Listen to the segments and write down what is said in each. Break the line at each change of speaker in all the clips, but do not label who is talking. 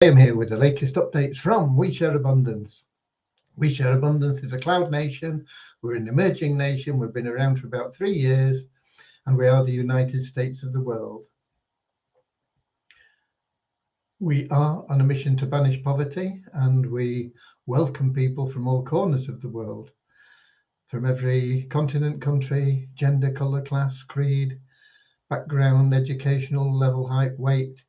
I am here with the latest updates from We Share Abundance. We Share Abundance is a cloud nation. We're an emerging nation. We've been around for about 3 years, and we are the United States of the world. We are on a mission to banish poverty, and we welcome people from all corners of the world, from every continent, country, gender, colour, class, creed, background, educational level, height, weight,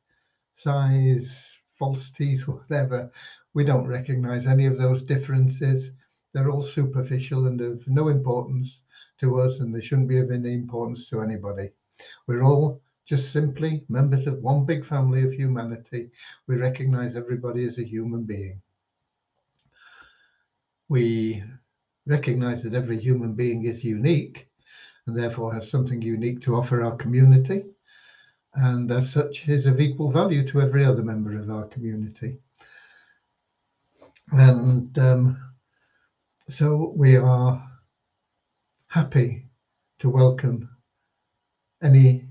size, false teeth, whatever. We don't recognize any of those differences. They're all superficial and of no importance to us, and they shouldn't be of any importance to anybody. We're all just simply members of one big family of humanity. We recognize everybody as a human being. We recognize that every human being is unique and therefore has something unique to offer our community, and as such is of equal value to every other member of our community. And so we are happy to welcome any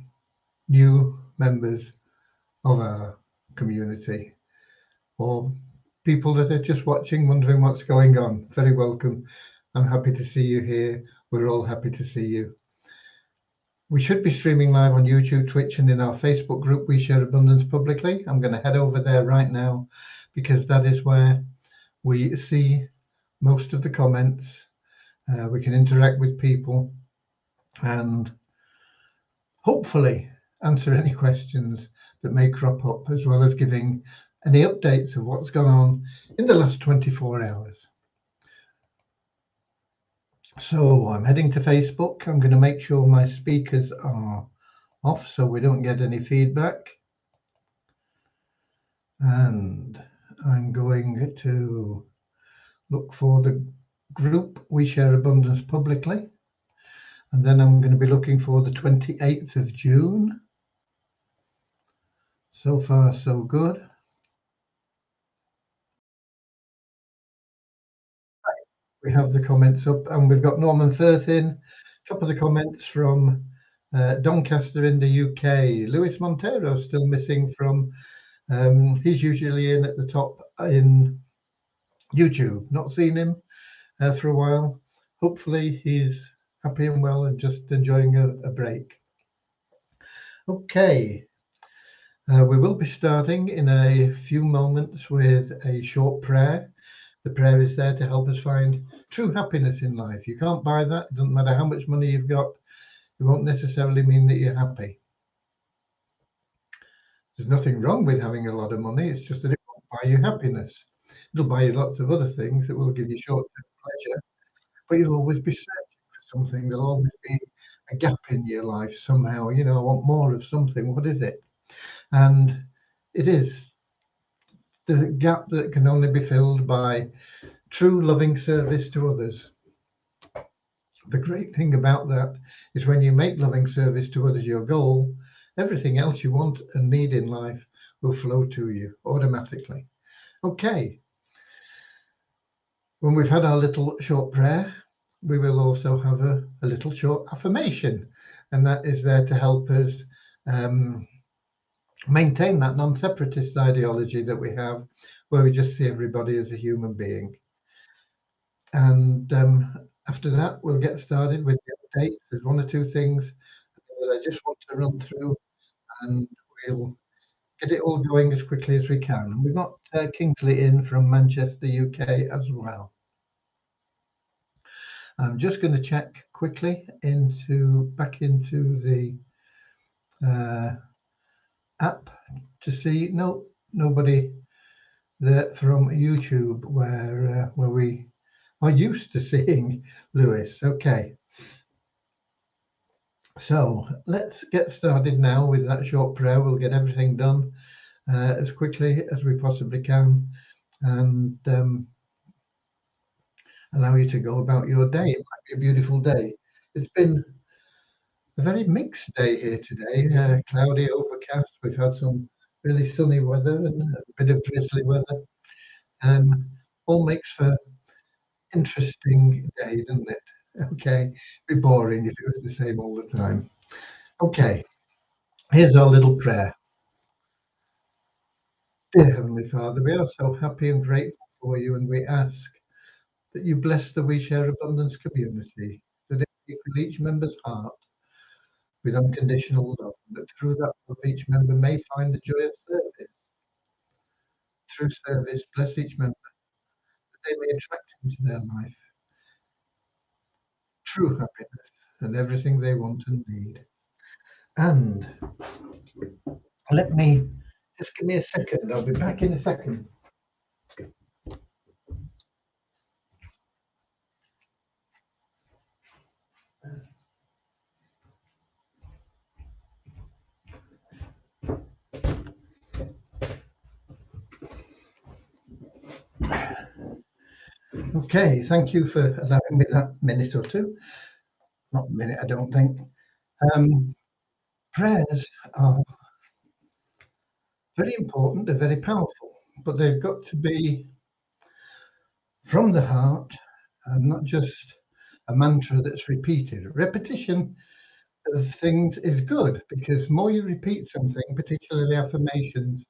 new members of our community, or people that are just watching, wondering what's going on. Very welcome. I'm happy to see you here. We're all happy to see you. We should be streaming live on YouTube, Twitch, and in our Facebook group, We Share Abundance Publicly. I'm going to head over there right now because that is where we see most of the comments. We can interact with people and hopefully answer any questions that may crop up, as well as giving any updates of what's gone on in the last 24 hours. So I'm heading to Facebook. I'm going to make sure my speakers are off so we don't get any feedback. And I'm going to look for the group We Share Abundance Publicly. And then I'm going to be looking for the 28th of June. So far, so good. We have the comments up, and we've got Norman Firth in. Top of the comments from Doncaster in the UK. Luis Montero still missing from, he's usually in at the top in YouTube. Not seen him for a while. Hopefully he's happy and well and just enjoying a break. Okay. We will be starting in a few moments with a short prayer. The prayer is there to help us find true happiness in life. You can't buy that. It doesn't matter how much money you've got. It won't necessarily mean that you're happy. There's nothing wrong with having a lot of money. It's just that it won't buy you happiness. It'll buy you lots of other things that will give you short-term pleasure, but you'll always be searching for something. There'll always be a gap in your life somehow. You know, I want more of something. What is it? And it is the gap that can only be filled by true loving service to others. The great thing about that is when you make loving service to others your goal, everything else you want and need in life will flow to you automatically. Okay. When we've had our little short prayer, we will also have a little short affirmation, and that is there to help us maintain that non-separatist ideology that we have, where we just see everybody as a human being. And after that, we'll get started with the updates. There's one or two things that I just want to run through, and we'll get it all going as quickly as we can. And we've got Kingsley in from Manchester, UK as well. I'm just going to check quickly back into the app to see. No, nobody there from YouTube where we are used to seeing Lewis. Okay. So let's get started now with that short prayer. We'll get everything done as quickly as we possibly can, and allow you to go about your day. It might be a beautiful day. It's been a very mixed day here today, cloudy, overcast. We've had some really sunny weather and a bit of drizzly weather. All makes for interesting day, doesn't it? Okay, it'd be boring if it was the same all the time. Okay, here's our little prayer. Dear Heavenly Father, we are so happy and grateful for you, and we ask that you bless the We Share Abundance community, that you fill each member's heart with unconditional love, that through that love each member may find the joy of service. Through service, bless each member, that they may attract into their life true happiness and everything they want and need. And let me, just give me a second, I'll be back in a second. Okay, thank you for allowing me that minute or two. Not a minute, I don't think. Prayers are very important, they're very powerful, but they've got to be from the heart and not just a mantra that's repeated. Repetition of things is good because more you repeat something, particularly affirmations,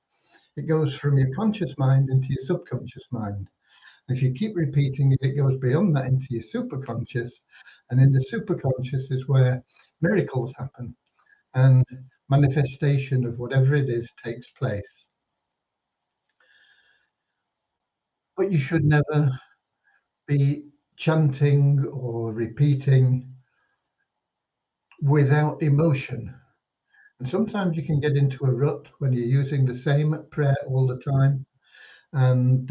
it goes from your conscious mind into your subconscious mind. If you keep repeating it, it goes beyond that into your superconscious, and in the superconscious is where miracles happen and manifestation of whatever it is takes place. But you should never be chanting or repeating without emotion. And sometimes you can get into a rut when you're using the same prayer all the time. And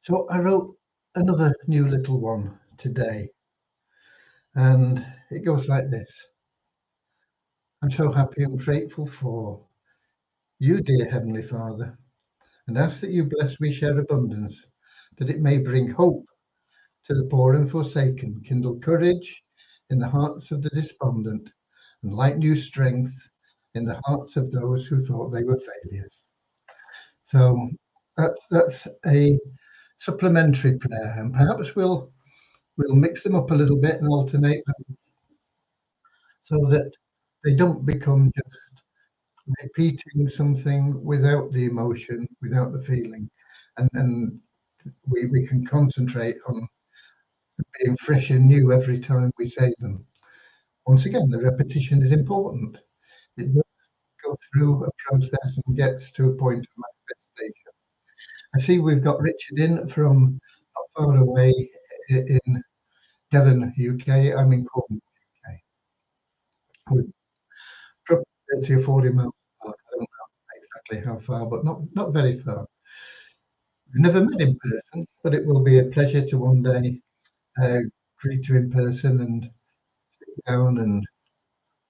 so I wrote another new little one today. And it goes like this. I'm so happy and grateful for you, dear Heavenly Father, and ask that you bless We Share Abundance, that it may bring hope to the poor and forsaken, kindle courage in the hearts of the despondent, and light new strength in the hearts of those who thought they were failures. So that's a supplementary prayer, and perhaps we'll mix them up a little bit and alternate them so that they don't become just repeating something without the emotion, without the feeling, and we can concentrate on being fresh and new every time we say them. Once again, the repetition is important. It does go through a process and gets to a point of manifestation. I see we've got Richard in from not far away in Devon, UK. I'm in Cornwall, UK. We're probably 30 or 40 miles apart. I don't know exactly how far, but not very far. We've never met in person, but it will be a pleasure to one day greet you in person and sit down and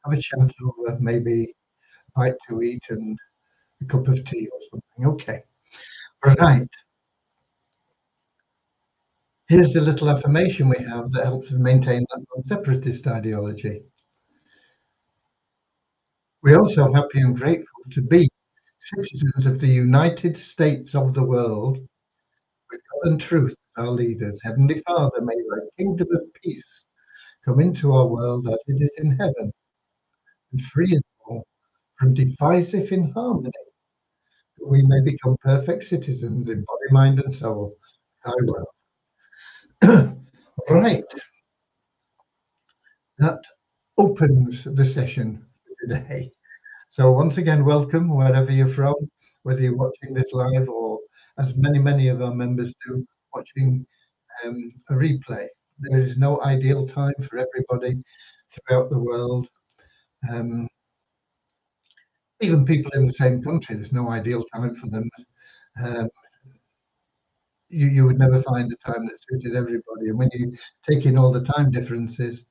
have a chat over maybe a bite to eat and a cup of tea or something. Okay. Right. Here's the little affirmation we have that helps us maintain that non-separatist ideology. We are so happy and grateful to be citizens of the United States of the world, with God and truth as our leaders. Heavenly Father, may thy kingdom of peace come into our world as it is in heaven, and free us all from divisive inharmony, that we may become perfect citizens in body, mind, and soul, thy will. Right. That opens the session for today. So once again, welcome wherever you're from, whether you're watching this live or, as many of our members do, watching a replay. There is no ideal time for everybody throughout the world. Even people in the same country, there's no ideal time for them. Um, you would never find a time that suited everybody. And when you take in all the time differences,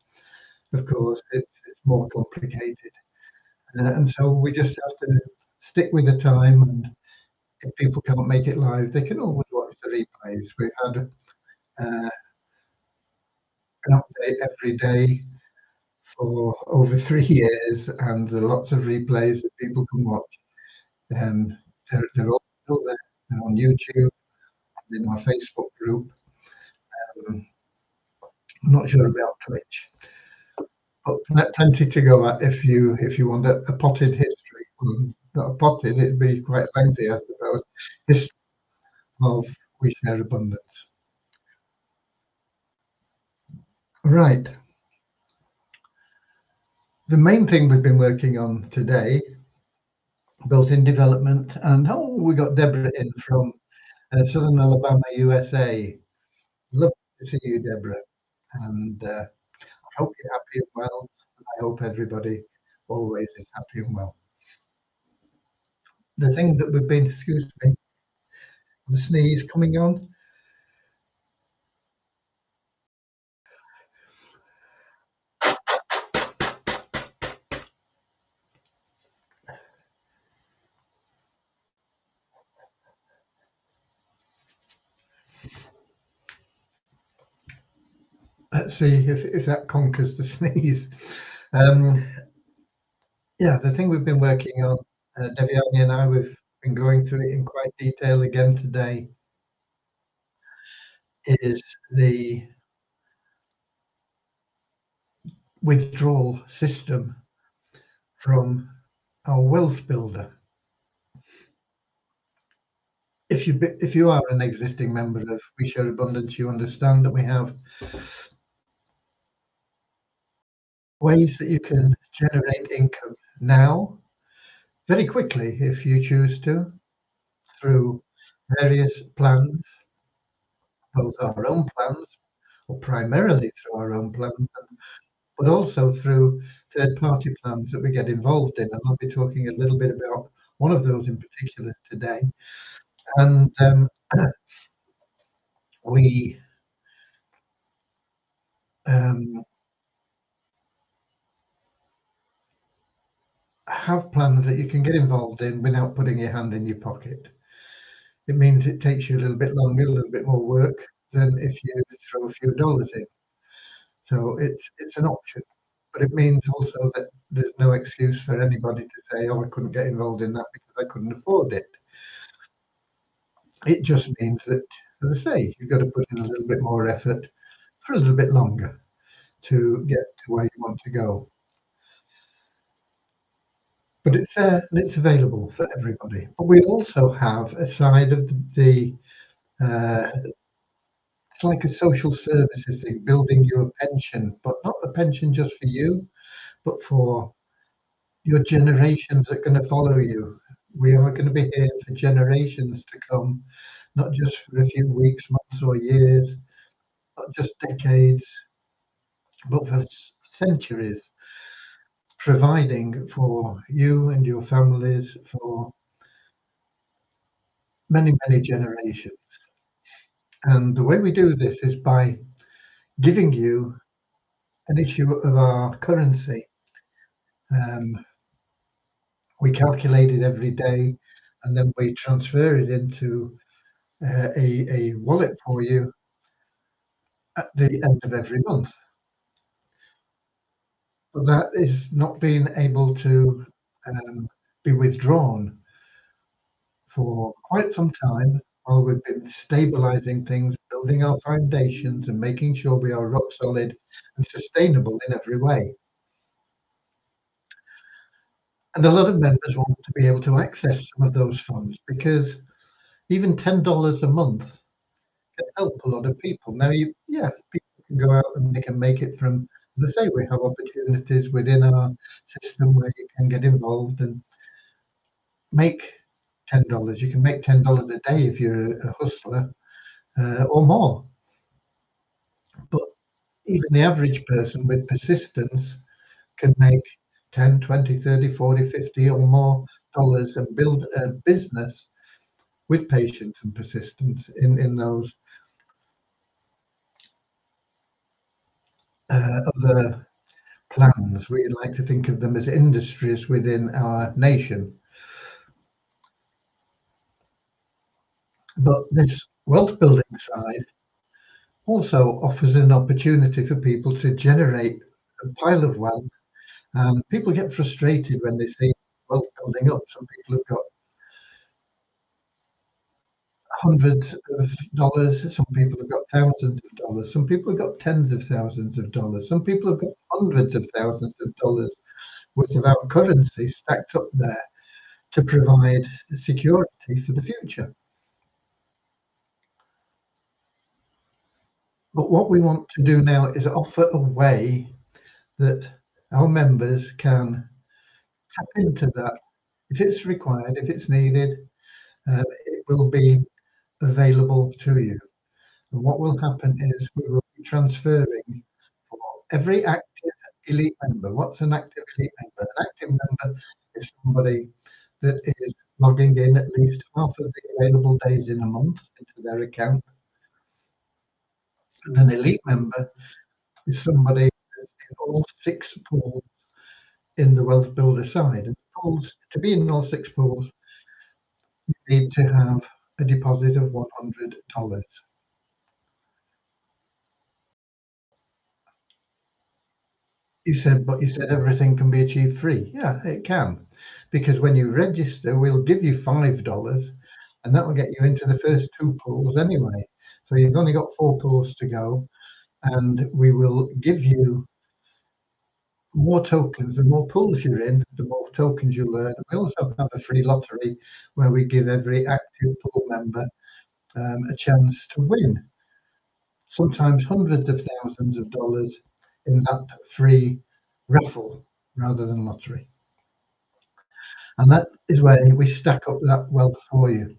of course, it's more complicated. And so we just have to stick with the time, and if people can't make it live, they can always watch the replays. We've had an update every day for over 3 years, and there are lots of replays that people can watch. They're all still there. They're on YouTube and in our Facebook group. I'm not sure about Twitch, but plenty to go at if you want a potted history. Well, not sort of potted, it'd be quite lengthy, I suppose. History of We Share Abundance. Right. The main thing we've been working on today, both in development and we got Deborah in from Southern Alabama, USA. Lovely to see you, Deborah. And I hope you're happy and well. And I hope everybody always is happy and well. The thing that we've been, excuse me, the sneeze coming on. Let's see if that conquers the sneeze. Yeah, the thing we've been working on, Devyani and I, we've been going through it in quite detail again today, is the withdrawal system from our wealth builder. If you are an existing member of We Share Abundance, you understand that we have ways that you can generate income now very quickly if you choose to, through various plans, both our own plans, or primarily through our own plans, but also through third-party plans that we get involved in. And I'll be talking a little bit about one of those in particular today. And we have plans that you can get involved in without putting your hand in your pocket. It means it takes you a little bit longer, a little bit more work than if you throw a few dollars in. So it's an option, but it means also that there's no excuse for anybody to say, "Oh, I couldn't get involved in that because I couldn't afford it." It just means that, as I say, you've got to put in a little bit more effort for a little bit longer to get to where you want to go. But it's there and it's available for everybody. But we also have a side of it's like a social services thing, building you a pension, but not a pension just for you, but for your generations that are going to follow you. We are going to be here for generations to come, not just for a few weeks, months, or years, not just decades, but for centuries, providing for you and your families for many, many generations. And the way we do this is by giving you an issue of our currency. We calculate it every day, and then we transfer it into a wallet for you at the end of every month. But that is not being able to be withdrawn for quite some time while we've been stabilizing things, building our foundations, and making sure we are rock solid and sustainable in every way. And a lot of members want to be able to access some of those funds because even $10 a month can help a lot of people. Now, people can go out and they can make it from, as I say, we have opportunities within our system where you can get involved and make $10. You can make $10 a day if you're a hustler or more. But even the average person with persistence can make 10, 20, 30, 40, 50 or more dollars and build a business with patience and persistence in those other plans. We like to think of them as industries within our nation. But this wealth building side also offers an opportunity for people to generate a pile of wealth. And people get frustrated when they see wealth building up. Some people have got hundreds of dollars, some people have got thousands of dollars, some people have got tens of thousands of dollars, some people have got hundreds of thousands of dollars worth of our currency stacked up there to provide security for the future. But what we want to do now is offer a way that our members can tap into that. If it's required, if it's needed, it will be available to you. And what will happen is we will be transferring for every active elite member. What's an active elite member? An active member is somebody that is logging in at least half of the available days in a month into their account. And an elite member is somebody that's in all 6 pools in the Wealth Builder side. And pools, to be in all 6 pools, you need to have a deposit of $100. But you said everything can be achieved free. Yeah, it can. Because when you register, we'll give you $5 and that'll get you into the first 2 pools anyway. So you've only got 4 pools to go, and we will give you more tokens. The more pools you're in, the more tokens you learn. We also have a free lottery where we give every active pool member a chance to win, sometimes hundreds of thousands of dollars in that free raffle rather than lottery. And that is where we stack up that wealth for you.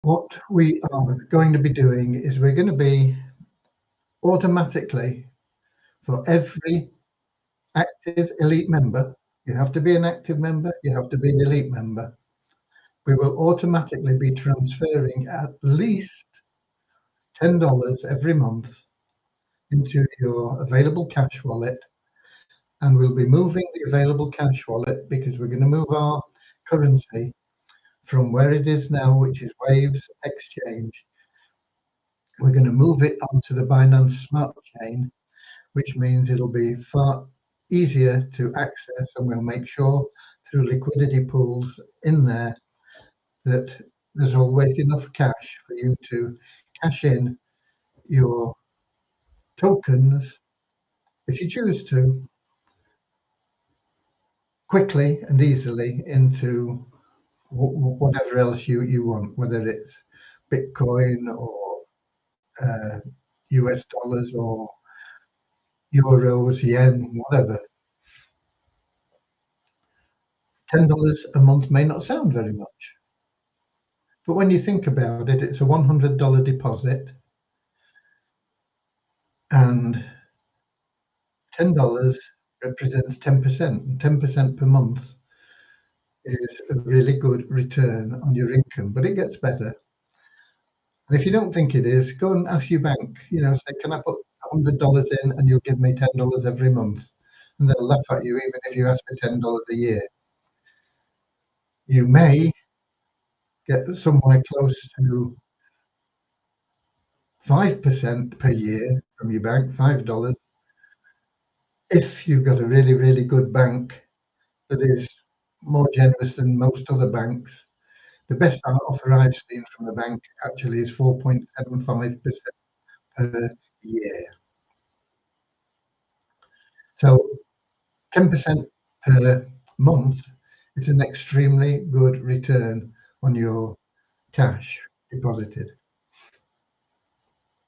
What we are going to be doing is we're going to be automatically, for every active elite member, you have to be an active member, you have to be an elite member, we will automatically be transferring at least $10 every month into your available cash wallet. And we'll be moving the available cash wallet because we're going to move our currency from where it is now, which is Waves Exchange. We're going to move it onto the Binance Smart Chain, which means it'll be far easier to access, and we'll make sure through liquidity pools in there that there's always enough cash for you to cash in your tokens, if you choose to, quickly and easily into whatever else you want, whether it's Bitcoin or US dollars or euros, yen, whatever. $10 a month may not sound very much, but when you think about it, it's a $100 deposit, and $10 represents 10%, and 10% per month is a really good return on your income, but it gets better. And if you don't think it is, go and ask your bank, say, can I put $100 in and you'll give me $10 every month? And they'll laugh at you even if you ask for $10 a year. You may get somewhere close to 5% per year from your bank, $5, if you've got a really, really good bank that is more generous than most other banks. The best offer I've seen from the bank actually is 4.75% per year. So 10% per month is an extremely good return on your cash deposited.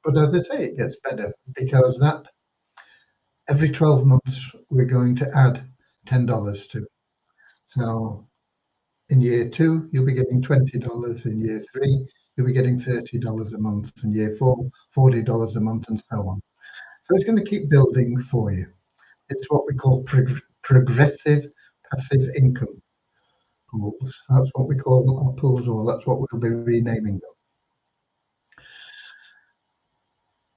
But as I say, it gets better because that every 12 months we're going to add $10 to. So in year 2, you'll be getting $20. In year 3, you'll be getting $30 a month. In year 4, $40 a month, and so on. So it's going to keep building for you. It's what we call progressive passive income pools. That's what we call our pools, or that's what we'll be renaming them.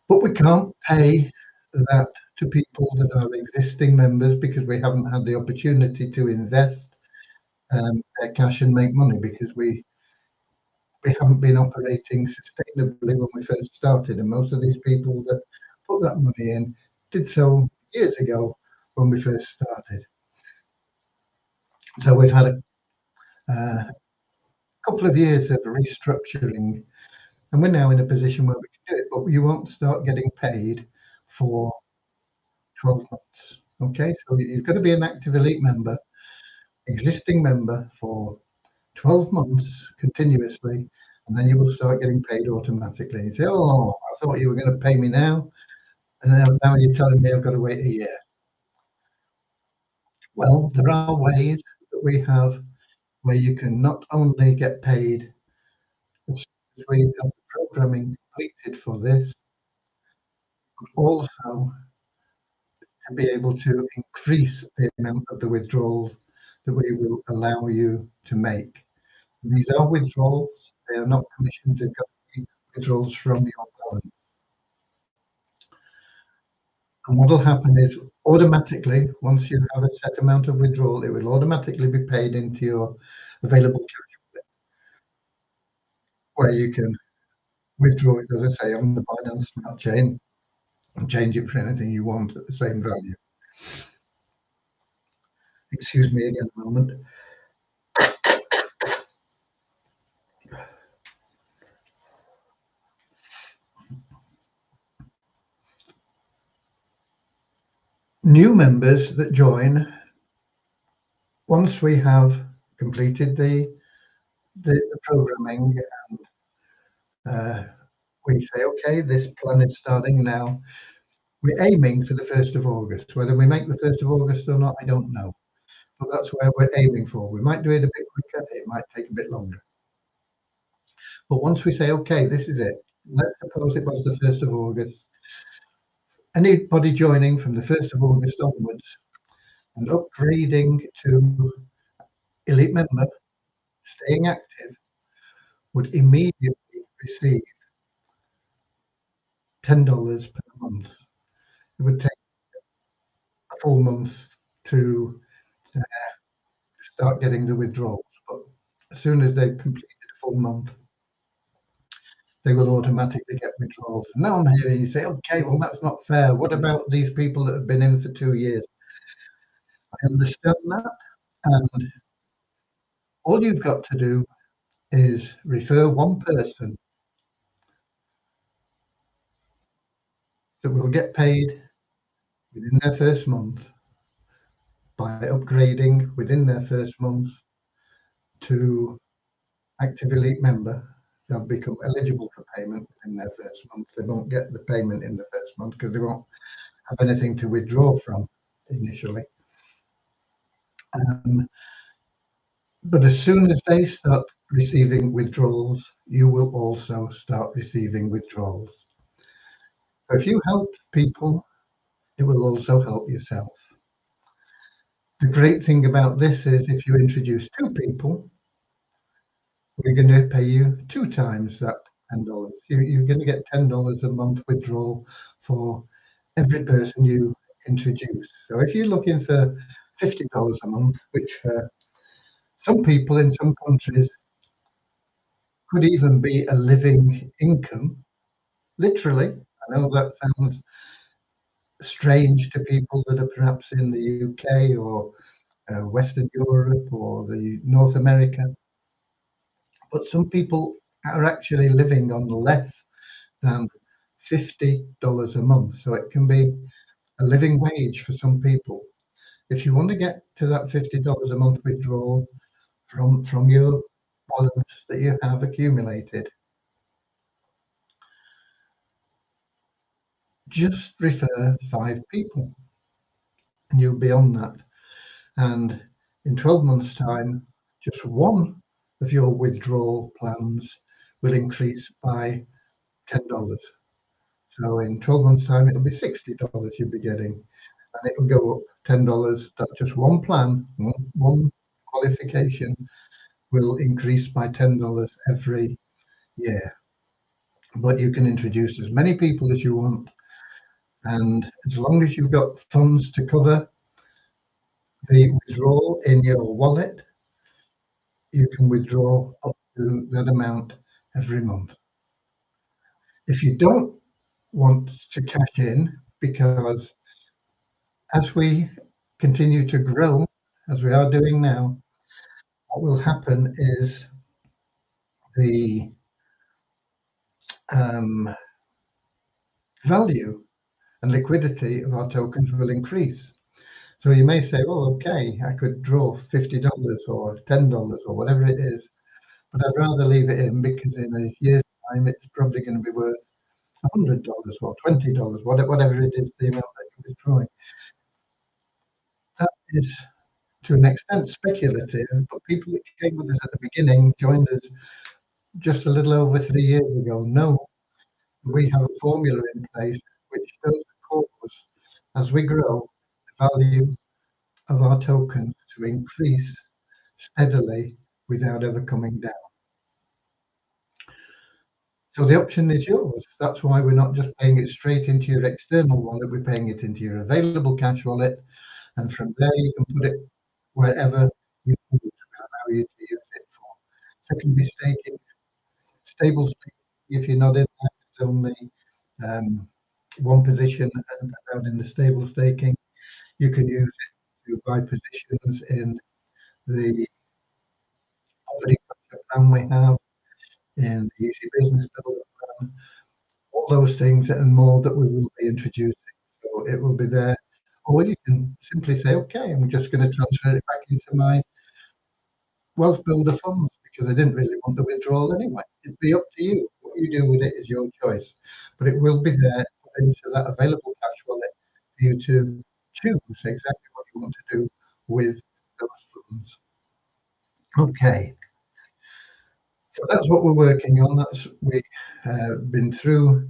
But we can't pay that to people that are existing members because we haven't had the opportunity to invest their cash and make money, because we haven't been operating sustainably when we first started, and most of these people that put that money in did so years ago when we first started. So we've had a couple of years of restructuring, and we're now in a position where we can do it, but you won't start getting paid for 12 months. Okay, so you've got to be an active elite member, existing member for 12 months continuously, and then you will start getting paid automatically. You say, oh, I thought you were going to pay me now, and now you're telling me I've got to wait a year. Well, there are ways that we have where you can not only get paid as soon as we have the programming completed for this, but also to be able to increase the amount of the withdrawals that we will allow you to make. These are withdrawals, they are not commissions, they've got to be withdrawals from your balance. And what will happen is automatically, once you have a set amount of withdrawal, it will automatically be paid into your available cash, where you can withdraw it, as I say, on the Binance Smart Chain and change it for anything you want at the same value. Excuse me again a moment. New members that join, once we have completed the programming and we say, okay, this plan is starting now. We're aiming for the 1st of August. Whether we make the 1st of August or not, I don't know. But that's where we're aiming for. We might do it a bit quicker, it might take a bit longer. But once we say, okay, this is it, let's suppose it was the 1st of August. Anybody joining from the 1st of August onwards and upgrading to elite member, staying active, would immediately receive $10 per month. It would take a full month to start getting the withdrawals, but as soon as they've completed a full month, they will automatically get withdrawals. And now I'm hearing you say, okay, well, that's not fair. What about these people that have been in for 2 years? I understand that. And all you've got to do is refer one person that will get paid within their first month by upgrading within their first month to active elite member. They'll become eligible for payment in their first month. They won't get the payment in the first month because they won't have anything to withdraw from initially. But as soon as they start receiving withdrawals, you will also start receiving withdrawals. So if you help people, it will also help yourself. The great thing about this is if you introduce 2 people, we're going to pay you 2 times that $10. You're going to get $10 a month withdrawal for every person you introduce. So if you're looking for $50 a month, which for some people in some countries could even be a living income, literally, I know that sounds strange to people that are perhaps in the UK or Western Europe or the North America, but some people are actually living on less than $50 a month. So it can be a living wage for some people. If you want to get to that $50 a month withdrawal from your balance that you have accumulated, just refer 5 people and you'll be on that. And in 12 months' time, just one of your withdrawal plans will increase by $10. So in 12 months' time, it'll be $60 you'll be getting, and it will go up $10. That just one plan, one qualification will increase by $10 every year. But you can introduce as many people as you want, and as long as you've got funds to cover the withdrawal in your wallet, you can withdraw up to that amount every month. If you don't want to cash in, because as we continue to grow, as we are doing now, what will happen is the value and liquidity of our tokens will increase. So you may say, well, okay, I could draw $50 or $10 or whatever it is, but I'd rather leave it in because in a year's time it's probably going to be worth $100 or $20, whatever it is, the amount that you're withdrawing. That is to an extent speculative, but people that came with us at the beginning, joined us just a little over 3 years ago, know we have a formula in place which does cause, as we grow, the value of our tokens to increase steadily without ever coming down. So the option is yours. That's why we're not just paying it straight into your external wallet, we're paying it into your available cash wallet. And from there, you can put it wherever you need to allow you to use it for. Secondary staking, stable staking, if you're not in that, it's only one position allowed in the stable staking. You can use it to buy positions in the poverty plan we have, in the Easy Business Builder plan, all those things and more that we will be introducing. So it will be there. Or you can simply say, okay, I'm just going to transfer it back into my Wealth Builder funds because I didn't really want the withdrawal anyway. It'd be up to you. What you do with it is your choice. But it will be there put into that available cash wallet for you to choose exactly what you want to do with those funds. Okay. So that's what we're working on. We've been through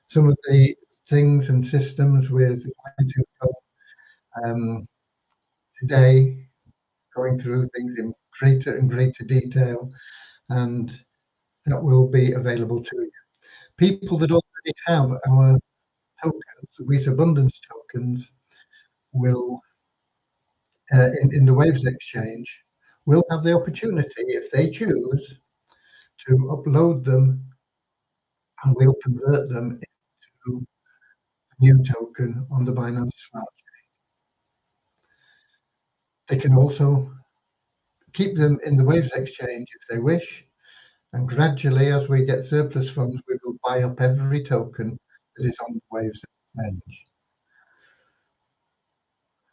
some of the things and systems with fine-tooth comb today, going through things in greater and greater detail, and that will be available to you. People that already have our tokens, the Wheat Abundance tokens, will, in the Waves Exchange, will have the opportunity, if they choose, to upload them, and we'll convert them into a new token on the Binance Smart Chain. They can also keep them in the Waves Exchange if they wish, and gradually, as we get surplus funds, we will buy up every token that is on the Waves Exchange.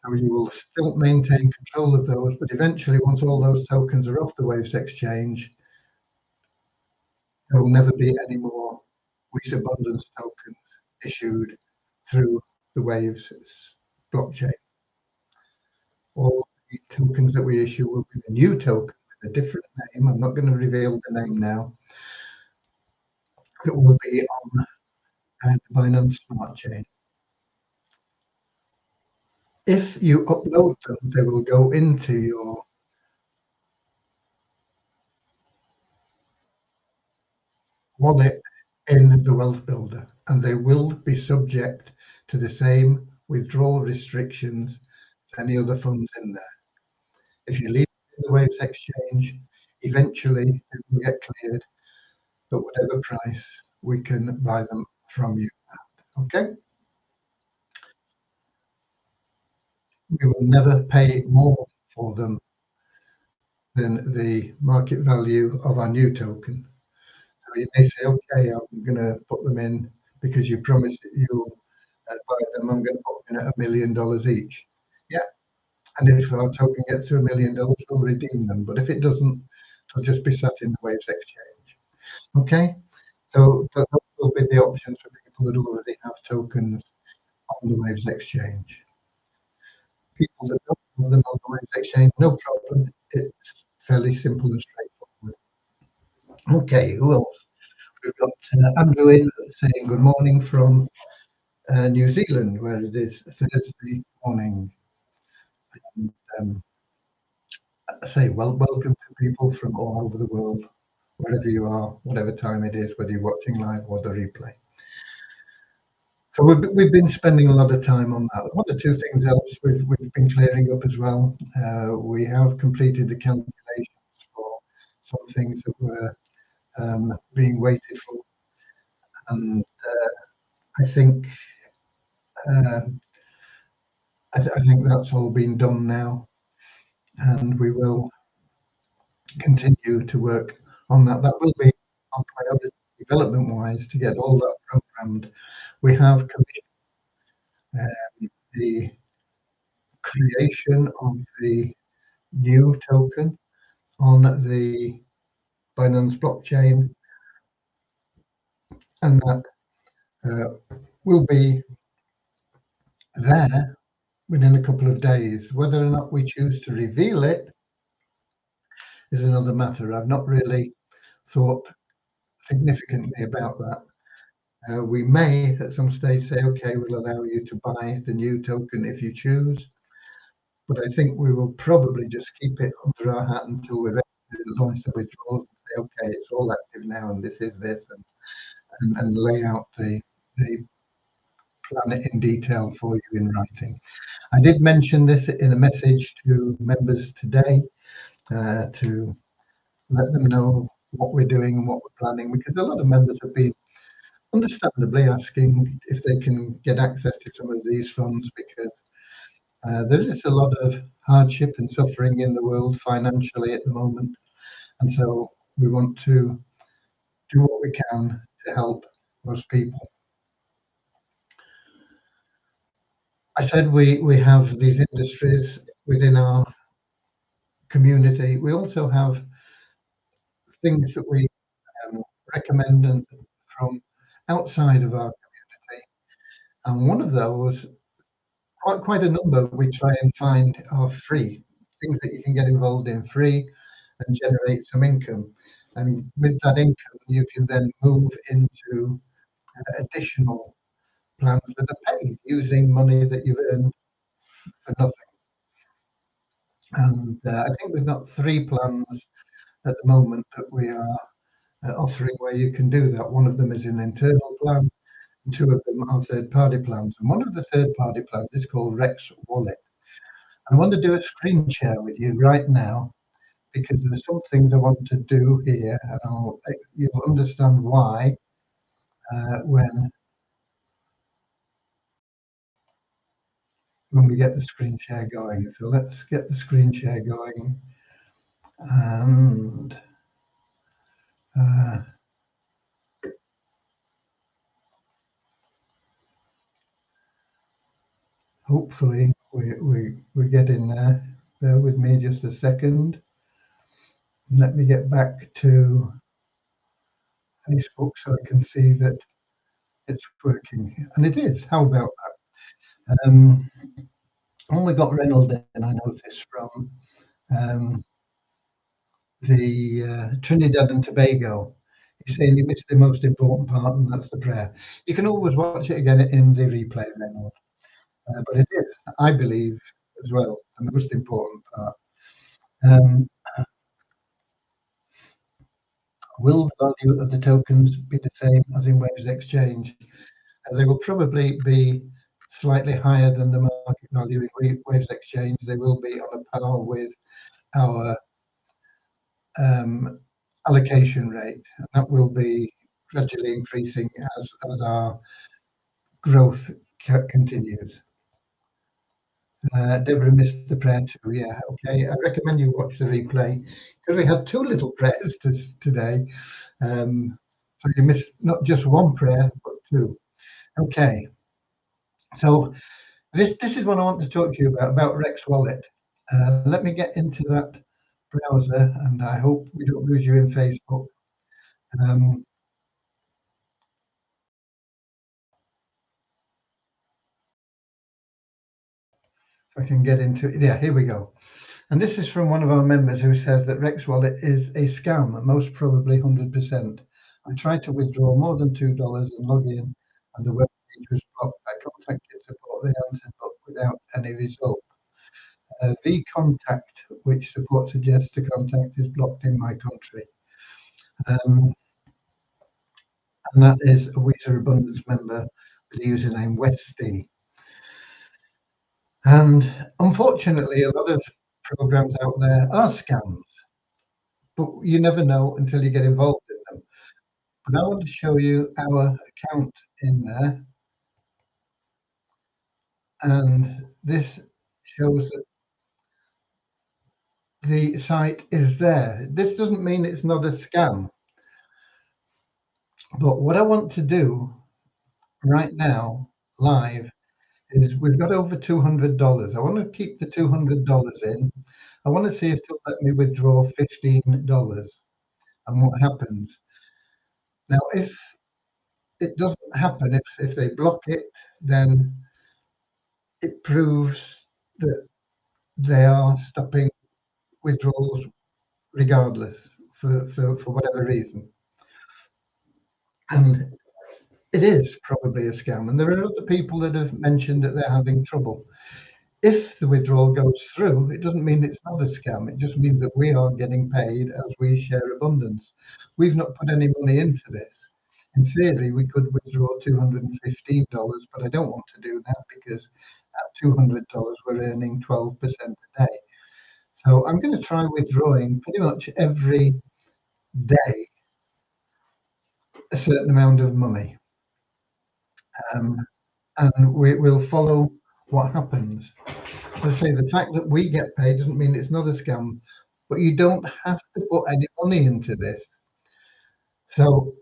So you will still maintain control of those, but eventually, once all those tokens are off the Waves Exchange, there will never be any more Wheat Abundance tokens issued through the Waves blockchain. All the tokens that we issue will be a new token with a different name. I'm not going to reveal the name now. It will be on the Binance Smart Chain. If you upload them, they will go into your wallet in the Wealth Builder, and they will be subject to the same withdrawal restrictions as any other funds in there. If you leave it in the Waves Exchange, eventually it will get cleared, but whatever price we can buy them from you at. Okay? We will never pay more for them than the market value of our new token. So you may say, okay, I'm going to put them in because you promised that you'll buy them. I'm going to put them in at $1 million each. Yeah. And if our token gets to $1 million, we'll redeem them. But if it doesn't, it'll just be sat in the Waves Exchange. Okay. So those will be the options for people that already have tokens on the Waves Exchange. People that don't have them on the Waves Exchange, no problem. It's fairly simple and straightforward. Okay, who else? We've got Andrew in saying good morning from New Zealand, where it is Thursday morning. And I say welcome to people from all over the world, wherever you are, whatever time it is, whether you're watching live or the replay. So we've been spending a lot of time on that. One or two things else we've been clearing up as well. We have completed the calculations for some things that were being waited for, and I think I think that's all been done now, and we will continue to work on that. That will be our priority development-wise to get all that programmed. We have commissioned the creation of the new token on the Binance blockchain, and that will be there within a couple of days. Whether or not we choose to reveal it is another matter. I've not really thought significantly about that. We may at some stage say, okay, we'll allow you to buy the new token if you choose, but I think we will probably just keep it under our hat until we're ready to launch the withdrawals and say, okay, it's all active now and this is this, and lay out the plan it in detail for you in writing. I did mention this in a message to members today to let them know what we're doing and what we're planning, because a lot of members have been understandably asking if they can get access to some of these funds, because there is a lot of hardship and suffering in the world financially at the moment. And so we want to do what we can to help those people. I said we have these industries within our community. We also have things that we recommend and from outside of our community. And one of those, quite a number, we try and find are free, things that you can get involved in free and generate some income. And with that income, you can then move into additional plans that are paid using money that you've earned for nothing. And I think we've got 3 plans at the moment that we are offering where you can do that. One of them is an internal plan, and 2 of them are third-party plans. And one of the third-party plans is called Rex Wallet. I want to do a screen share with you right now, because there are some things I want to do here, and you'll understand why when we get the screen share going. So let's get the screen share going, and hopefully we get in there. Bear with me just a second. Let me get back to Facebook so I can see that it's working, and it is. How about that? Only got Reynolds in, I noticed, from the Trinidad and Tobago. He's saying you missed the most important part, and that's the prayer. You can always watch it again in the replay, Reynolds. But it is, I believe, as well, the most important part. Will the value of the tokens be the same as in Waves Exchange? They will probably be slightly higher than the market value in Waves Exchange. They will be on a par with our allocation rate, and that will be gradually increasing as our growth continues. Deborah missed the prayer too. Yeah, okay. I recommend you watch the replay, because we had 2 little prayers today. So you missed not just 1 prayer, but 2. Okay. So this is what I want to talk to you about Rex Wallet. Let me get into that browser, and I hope we don't lose you in Facebook. If I can get into it. Yeah, here we go. And this is from one of our members who says that Rex Wallet is a scam, most probably 100%. I tried to withdraw more than $2 and log in, and the web page was blocked. I contacted support, they answered, but without any result. vContact, which support suggests to contact, is blocked in my country. And that is a Weezer Abundance member with the username Westy. And unfortunately, a lot of programs out there are scams, but you never know until you get involved in them. But I want to show you our account in there, and this shows that the site is there. This doesn't mean it's not a scam, but what I want to do right now, live, is we've got over $200. I want to keep the $200 in. I want to see if they'll let me withdraw $15 and what happens. Now, if it doesn't happen, if they block it, then it proves that they are stopping withdrawals regardless for whatever reason. And it is probably a scam. And there are other people that have mentioned that they're having trouble. If the withdrawal goes through, it doesn't mean it's not a scam. It just means that we are getting paid as we share abundance. We've not put any money into this. In theory, we could withdraw $215, but I don't want to do that because at $200, we're earning 12% a day. So I'm going to try withdrawing pretty much every day a certain amount of money. Um, and we'll follow what happens. I say the fact that we get paid doesn't mean it's not a scam, but you don't have to put any money into this. So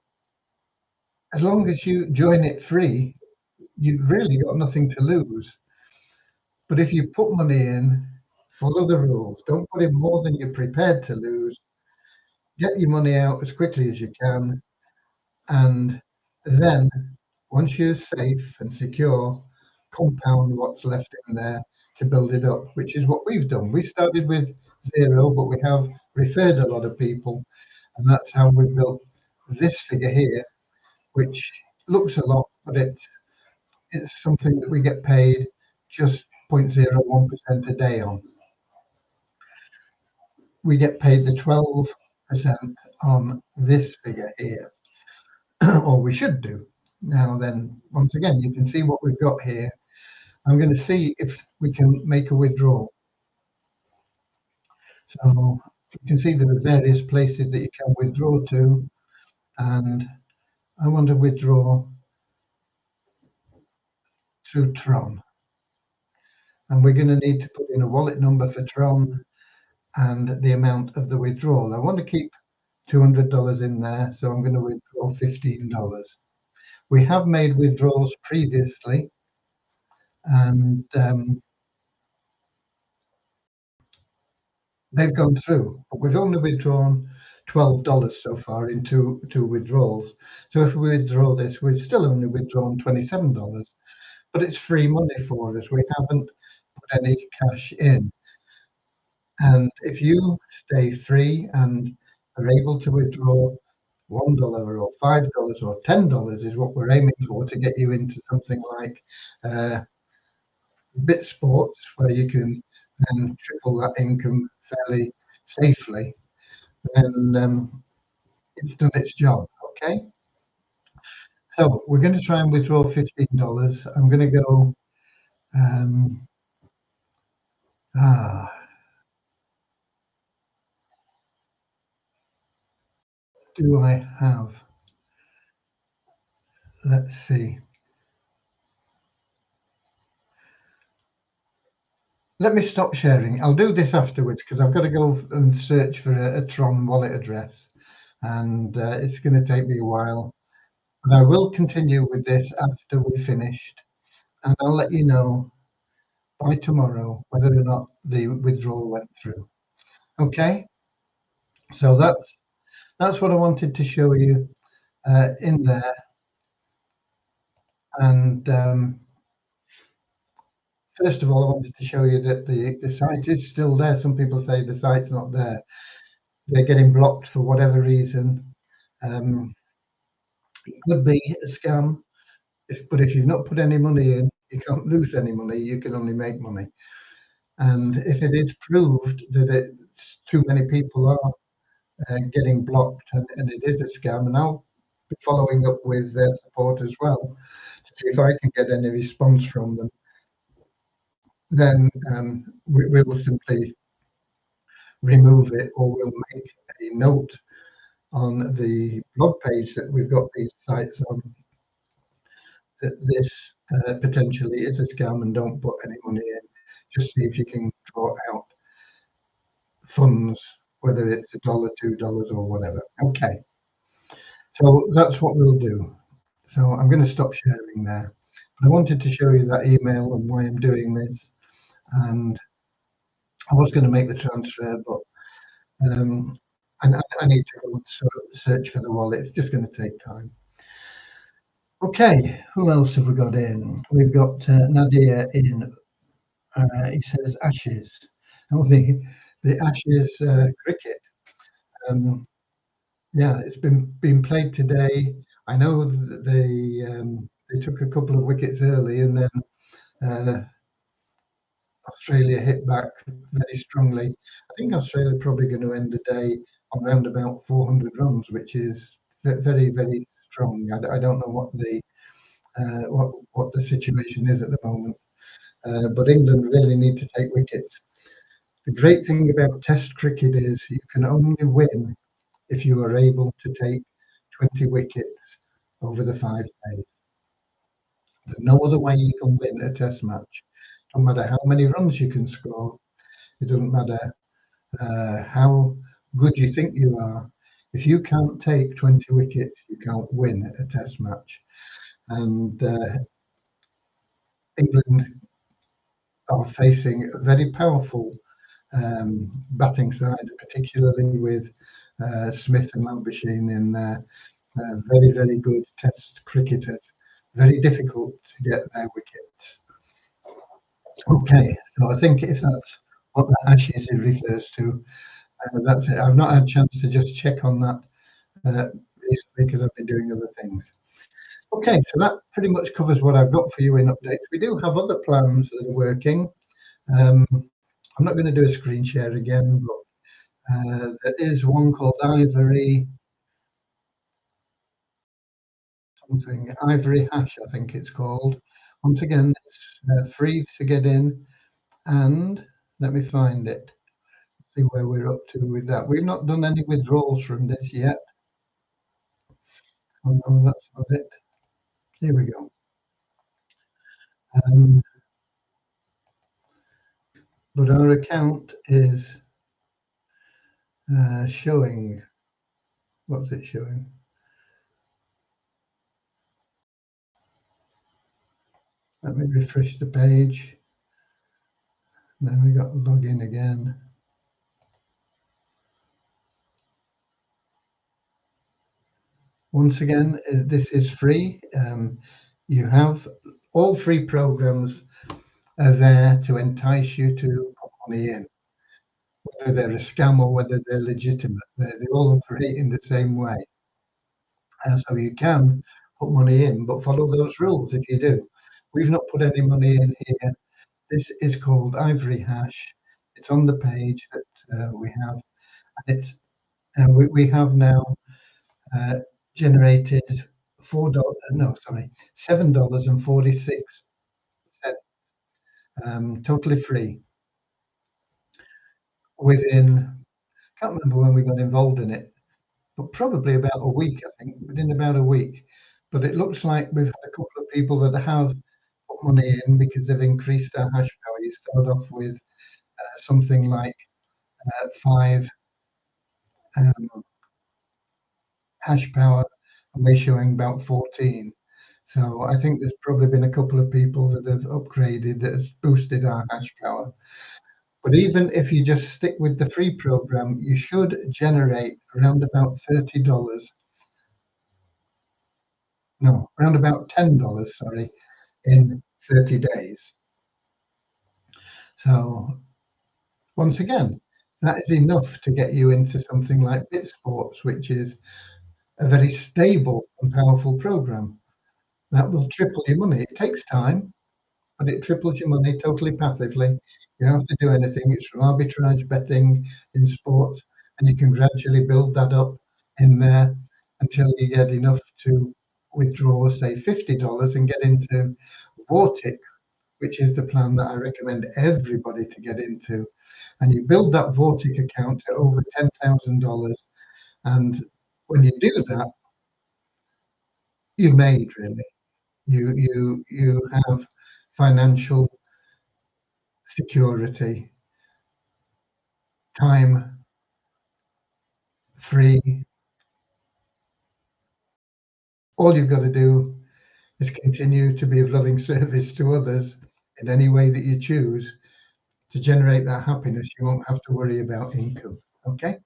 as long as you join it free, you've really got nothing to lose. But if you put money in, follow the rules. Don't put in more than you're prepared to lose. Get your money out as quickly as you can. And then once you're safe and secure, compound what's left in there to build it up, which is what we've done. We started with zero, but we have referred a lot of people, and that's how we built this figure here, which looks a lot, but it's something that we get paid just 0.01% a day on. We get paid the 12% on this figure here, or we should do. Now then, once again, you can see what we've got here. I'm going to see if we can make a withdrawal. So you can see there are various places that you can withdraw to, and I want to withdraw through Tron. And we're going to need to put in a wallet number for Tron and the amount of the withdrawal. I want to keep $200 in there, so I'm going to withdraw $15. We have made withdrawals previously, and they've gone through, but we've only withdrawn $12 so far in two withdrawals. So if we withdraw this, we've still only withdrawn $27, but it's free money for us. We haven't put any cash in. And if you stay free and are able to withdraw $1 or $5 or $10 is what we're aiming for to get you into something like Bit Sports, where you can then triple that income fairly safely, then it's done its job. Okay. So we're going to try and withdraw $15. I'm going to go. Um, do I have? Let's see. Let me stop sharing. I'll do this afterwards because I've got to go and search for a Tron wallet address, and it's going to take me a while. But I will continue with this after we're finished, and I'll let you know by tomorrow whether or not the withdrawal went through. Okay, so that's what I wanted to show you in there, and first of all, I wanted to show you that the site is still there. Some people say the site's not there. They're getting blocked for whatever reason. It could be a scam, but if you've not put any money in, you can't lose any money. You can only make money. And if it is proved that it's too many people are getting blocked and it is a scam, and I'll be following up with their support as well to see if I can get any response from them, then we will simply remove it, or we'll make a note on the blog page that we've got these sites on that this potentially is a scam and don't put any money in. Just see if you can draw out funds, whether it's $1, $2, or whatever. Okay, so that's what we'll do. So I'm going to stop sharing there. I wanted to show you that email and why I'm doing this, and I was going to make the transfer, but I need to go and search for the wallet. It's just going to take time. Okay, who else have we got in? We've got Nadia in. He says Ashes. Oh, the Ashes cricket. Yeah, it's been played today. I know that they took a couple of wickets early, and then Australia hit back very strongly. I think Australia are probably going to end the day on around about 400 runs, which is very, very strong. I don't know what the situation is at the moment, but England really need to take wickets. The great thing about Test cricket is you can only win if you are able to take 20 wickets over the 5 days. There's no other way you can win a Test match. No matter how many runs you can score, it doesn't matter how good you think you are. If you can't take 20 wickets, you can't win a Test match. And England are facing a very powerful batting side, particularly with Smith and Labuschagne in there. Very, very good Test cricketers. Very difficult to get their wickets. Okay, so I think if that's what the Ashes refers to, that's it. I've not had a chance to just check on that recently because I've been doing other things. Okay, so that pretty much covers what I've got for you in updates. We do have other plans that are working. I'm not going to do a screen share again, but there is one called Ivory something, Ivory Hash, I think it's called. Once again, it's free to get in, and let me find it. See where we're up to with that. We've not done any withdrawals from this yet. Oh no, that's not it. Here we go. But our account is showing. What's it showing? Let me refresh the page. Then we got log in again. Once again, this is free. You have all free programs are there to entice you to put money in, whether they're a scam or whether they're legitimate. They all operate in the same way. So you can put money in, but follow those rules if you do. We've not put any money in here. This is called Ivory Hash. It's on the page that we have. And it's we have now generated $4. No, sorry, $7.46, totally free. Within, can't remember when we got involved in it, but probably about a week. I think within about a week. But it looks like we've had a couple of people that have put money in because they've increased our hash power. You start off with something like 5 hash power, and we're showing about 14. So I think there's probably been a couple of people that have upgraded that has boosted our hash power. But even if you just stick with the free program, you should generate around about $30. No, around about $10, sorry, in 30 days. So once again, that is enough to get you into something like BitSports, which is a very stable and powerful program. That will triple your money. It takes time, but it triples your money totally passively. You don't have to do anything. It's from arbitrage betting in sports, and you can gradually build that up in there until you get enough to withdraw, say, $50 and get into Vortic, which is the plan that I recommend everybody to get into. And you build that Vortic account to over $10,000. And when you do that, you've made really. You have financial security, time free. All you've got to do is continue to be of loving service to others in any way that you choose to generate that happiness. You won't have to worry about income. Okay?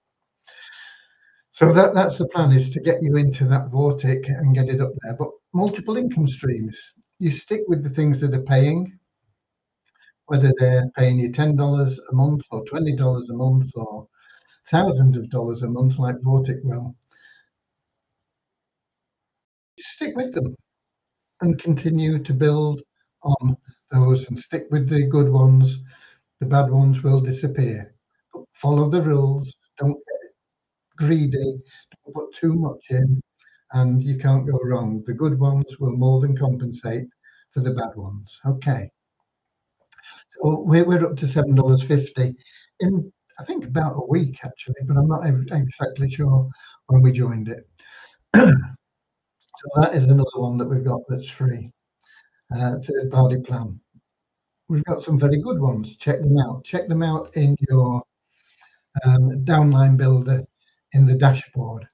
So that's the plan, is to get you into that vortex and get it up there. But multiple income streams. You stick with the things that are paying, whether they're paying you $10 a month or $20 a month or thousands of dollars a month like Vortic will. You stick with them and continue to build on those and stick with the good ones. The bad ones will disappear. But follow the rules. Don't get greedy. Don't put too much in, and you can't go wrong. The good ones will more than compensate for the bad ones. Okay. So we're up to $7.50 in, I think, about a week actually, but I'm not exactly sure when we joined it. So that is another one that we've got that's free. Third party plan. We've got some very good ones. Check them out. Check them out in your downline builder in the dashboard.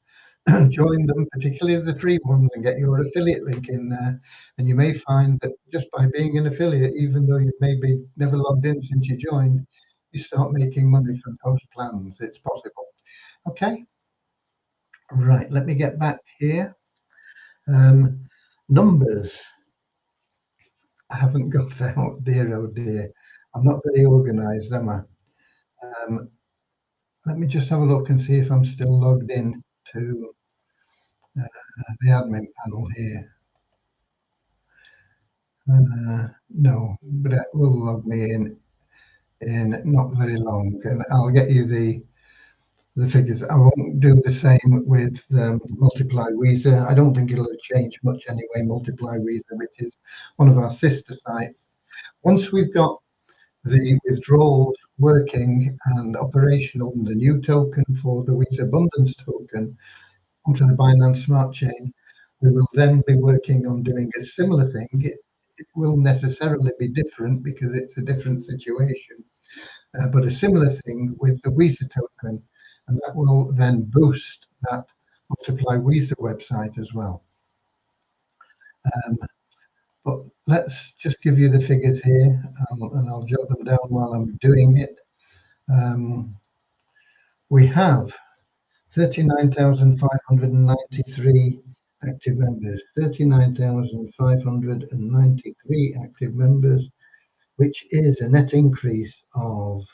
Join them, particularly the free ones, and get your affiliate link in there. And you may find that just by being an affiliate, even though you've maybe never logged in since you joined, you start making money from those plans. It's possible. Okay. Right. Let me get back here. Numbers. I haven't got out, dear, oh dear. I'm not very organized, am I? Let me just have a look and see if I'm still logged in to the admin panel here. No, but it will log me in not very long, and I'll get you the figures. I won't do the same with Multiply Weezer. I don't think it'll change much anyway, Multiply Weezer, which is one of our sister sites. Once we've got the withdrawals working and operational, the new token for the Weezer Abundance token onto the Binance Smart Chain, we will then be working on doing a similar thing. It will necessarily be different because it's a different situation, but a similar thing with the Weezer token, and that will then boost that Multiply Weezer website as well. But let's just give you the figures here, and I'll jot them down while I'm doing it. We have 39,593 active members, 39,593 active members, which is a net increase of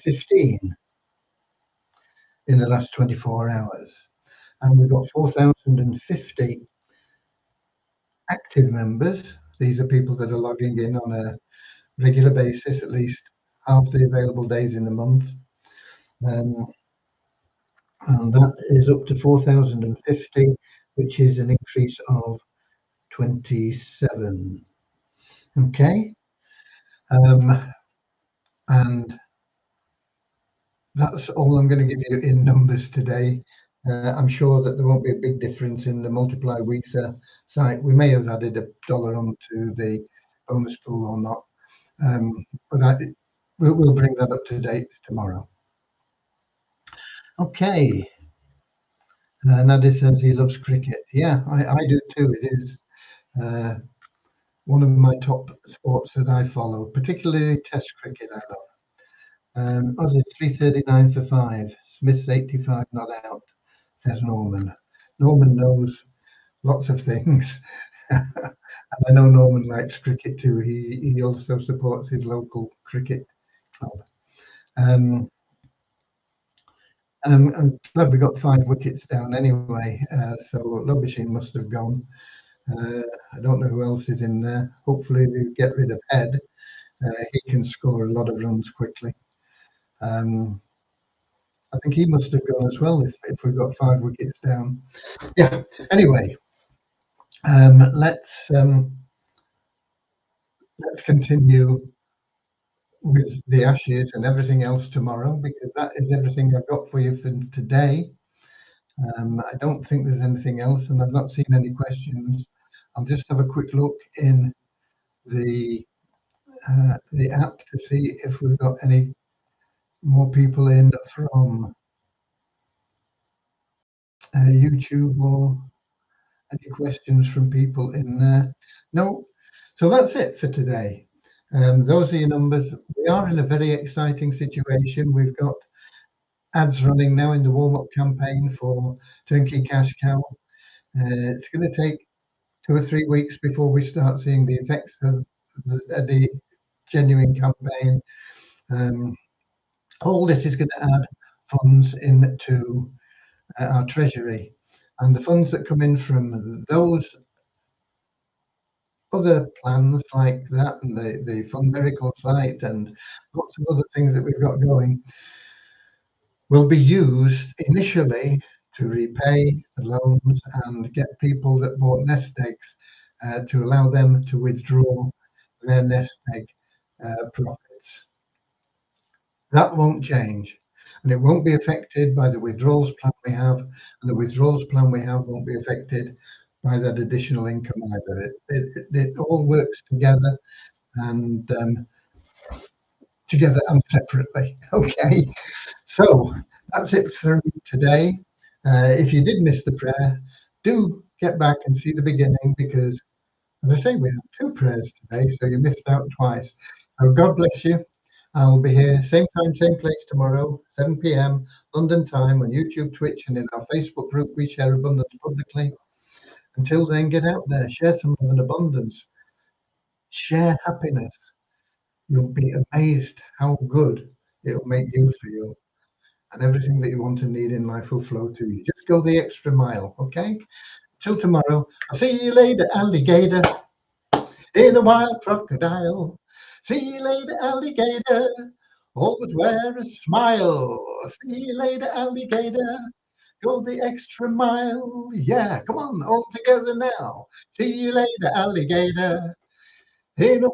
15 in the last 24 hours. And we've got 4,050 active members. These are people that are logging in on a regular basis, at least half the available days in the month. And that is up to 4,050, which is an increase of 27. Okay. And that's all I'm going to give you in numbers today. I'm sure that there won't be a big difference in the Multiply Weezer site. We may have added $1 onto the bonus pool or not, but we'll bring that up to date tomorrow. Okay. Nadia says he loves cricket. Yeah, I do too. It is one of my top sports that I follow, particularly Test cricket. I love. Aussie 339 for 5. Smith's 85 not out, says Norman. Norman knows lots of things. And I know Norman likes cricket too. He also supports his local cricket club. I'm glad we got 5 wickets down anyway. So Lobishin must have gone. I don't know who else is in there. Hopefully we get rid of Head. He can score a lot of runs quickly. I think he must have gone as well if we've got 5 wickets down. Yeah. Anyway, let's continue with the Ashes and everything else tomorrow, because that is everything I've got for you for today. I don't think there's anything else, and I've not seen any questions. I'll just have a quick look in the app to see if we've got any more people in from YouTube or any questions from people in there? No. So that's it for today. Those are your numbers. We are in a very exciting situation. We've got ads running now in the warm-up campaign for Turnkey Cash Cow. It's going to take 2 or 3 weeks before we start seeing the effects of the genuine campaign. All this is going to add funds into our treasury, and the funds that come in from those other plans like that and the Fund Miracle site and lots of other things that we've got going will be used initially to repay the loans and get people that bought nest eggs to allow them to withdraw their nest egg profits. That won't change, and it won't be affected by the withdrawals plan we have, and the withdrawals plan we have won't be affected by that additional income either. It all works together and together and separately. Okay, so that's it for today. If you did miss the prayer, do get back and see the beginning because, as I say, we have 2 prayers today, so you missed out twice. So God bless you. I'll be here same time, same place tomorrow, 7 p.m. London time on YouTube, Twitch, and in our Facebook group. We share abundance publicly. Until then, get out there, share some of an abundance, share happiness. You'll be amazed how good it'll make you feel, and everything that you want and need in life will flow to you. Just go the extra mile, okay? Till tomorrow. I'll see you later, alligator, in a wild crocodile. See you later, alligator. Always wear a smile. See you later, alligator. Go the extra mile. Yeah, come on, all together now. See you later, alligator. In a